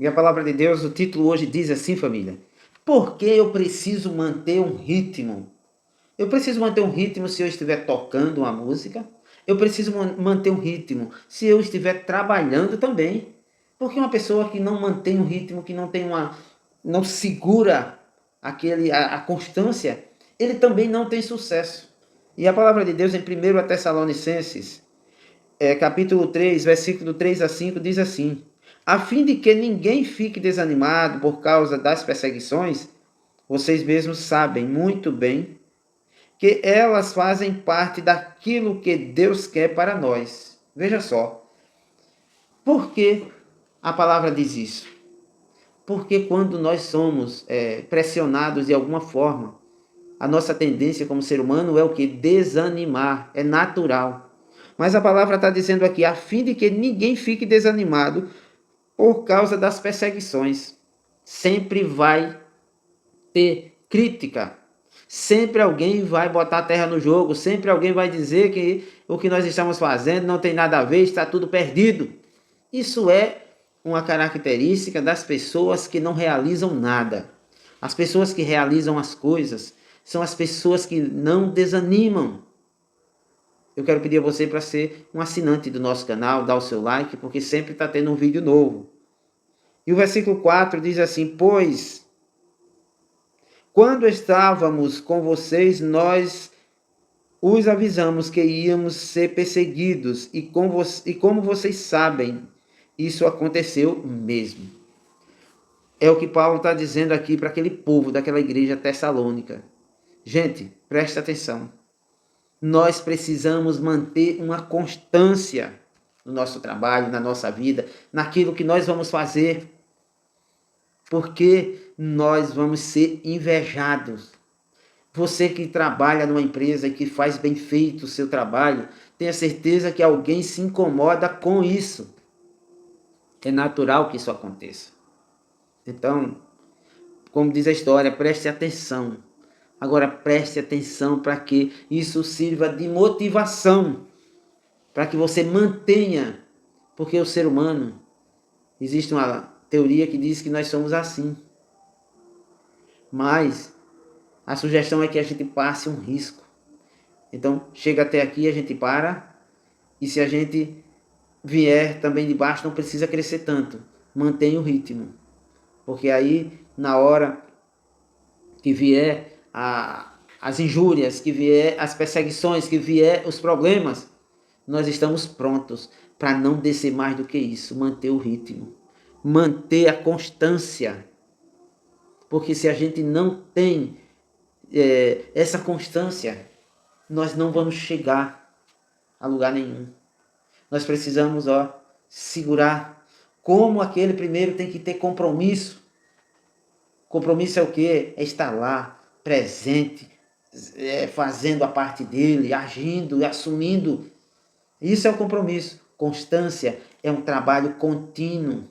E a palavra de Deus, o título hoje diz assim, família: por que eu preciso manter um ritmo? Eu preciso manter um ritmo se eu estiver tocando uma música. Eu preciso manter um ritmo se eu estiver trabalhando também. Porque uma pessoa que não mantém um ritmo, que não tem não segura a constância, ele também não tem sucesso. E a palavra de Deus em 1 Tessalonicenses, capítulo 3, versículo 3 a 5, diz assim: a fim de que ninguém fique desanimado por causa das perseguições, vocês mesmos sabem muito bem que elas fazem parte daquilo que Deus quer para nós. Veja só, por que a palavra diz isso? Porque quando nós somos pressionados de alguma forma, a nossa tendência como ser humano é o que? Desanimar, é natural. Mas a palavra está dizendo aqui, a fim de que ninguém fique desanimado por causa das perseguições. Sempre vai ter crítica. Sempre alguém vai botar a terra no jogo, sempre alguém vai dizer que o que nós estamos fazendo não tem nada a ver, está tudo perdido. Isso é uma característica das pessoas que não realizam nada. As pessoas que realizam as coisas são as pessoas que não desanimam. Eu quero pedir a você para ser um assinante do nosso canal, dar o seu like, porque sempre está tendo um vídeo novo. E o versículo 4 diz assim: pois quando estávamos com vocês, nós os avisamos que íamos ser perseguidos, e como vocês sabem, isso aconteceu mesmo. É o que Paulo está dizendo aqui para aquele povo daquela igreja tessalônica. Gente, preste atenção. Nós precisamos manter uma constância no nosso trabalho, na nossa vida, naquilo que nós vamos fazer, porque nós vamos ser invejados. Você que trabalha numa empresa e que faz bem feito o seu trabalho, tenha certeza que alguém se incomoda com isso. É natural que isso aconteça. Então, como diz a história, preste atenção. Agora preste atenção para que isso sirva de motivação, para que você mantenha, porque o ser humano, existe uma teoria que diz que nós somos assim. Mas a sugestão é que a gente passe um risco. Então, chega até aqui, a gente para, e se a gente vier também de baixo, não precisa crescer tanto. Mantenha o ritmo. Porque aí, na hora que vier as injúrias, que vier as perseguições, que vier os problemas, nós estamos prontos para não descer mais do que isso. Manter o ritmo. Manter a constância. Porque se a gente não tem essa constância, nós não vamos chegar a lugar nenhum. Nós precisamos segurar. Como aquele primeiro tem que ter compromisso. Compromisso é o quê? É estar lá, presente, fazendo a parte dele, agindo, assumindo. Isso é o compromisso. Constância é um trabalho contínuo.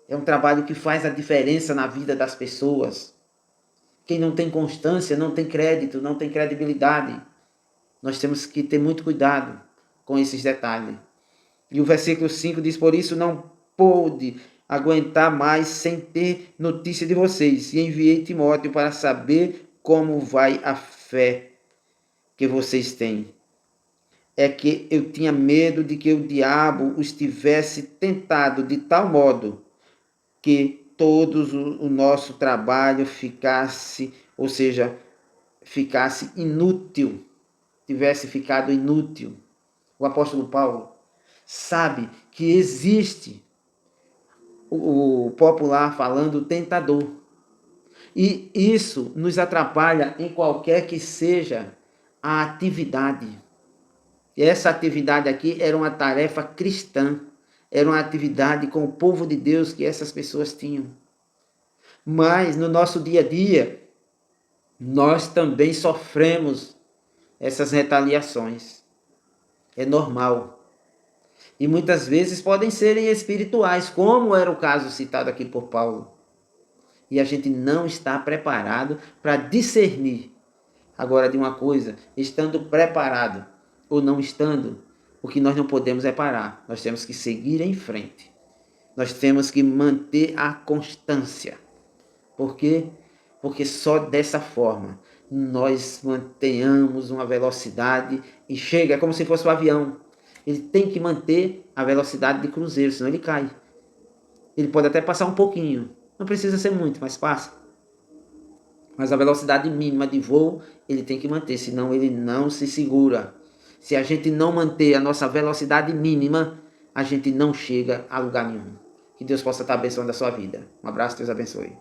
É um trabalho que faz a diferença na vida das pessoas. Quem não tem constância não tem crédito, não tem credibilidade. Nós temos que ter muito cuidado com esses detalhes. E o versículo 5 diz: por isso não pôde aguentar mais sem ter notícia de vocês, e enviei Timóteo para saber como vai a fé que vocês têm. É que eu tinha medo de que o diabo os tivesse tentado de tal modo que todo o nosso trabalho ficasse, ou seja, ficasse inútil, tivesse ficado inútil. O apóstolo Paulo sabe que existe o popular falando tentador. E isso nos atrapalha em qualquer que seja a atividade. E essa atividade aqui era uma tarefa cristã. Era uma atividade com o povo de Deus que essas pessoas tinham. Mas no nosso dia a dia, nós também sofremos essas retaliações. É normal. E muitas vezes podem serem espirituais, como era o caso citado aqui por Paulo. E a gente não está preparado para discernir. Agora, de uma coisa, estando preparado ou não estando, o que nós não podemos é parar. Nós temos que seguir em frente. Nós temos que manter a constância. Por quê? Porque só dessa forma nós mantenhamos uma velocidade e chega, é como se fosse um avião. Ele tem que manter a velocidade de cruzeiro, senão ele cai. Ele pode até passar um pouquinho, não precisa ser muito, mas passa. Mas a velocidade mínima de voo ele tem que manter, senão ele não se segura. Se a gente não manter a nossa velocidade mínima, a gente não chega a lugar nenhum. Que Deus possa estar abençoando a sua vida. Um abraço, Deus abençoe.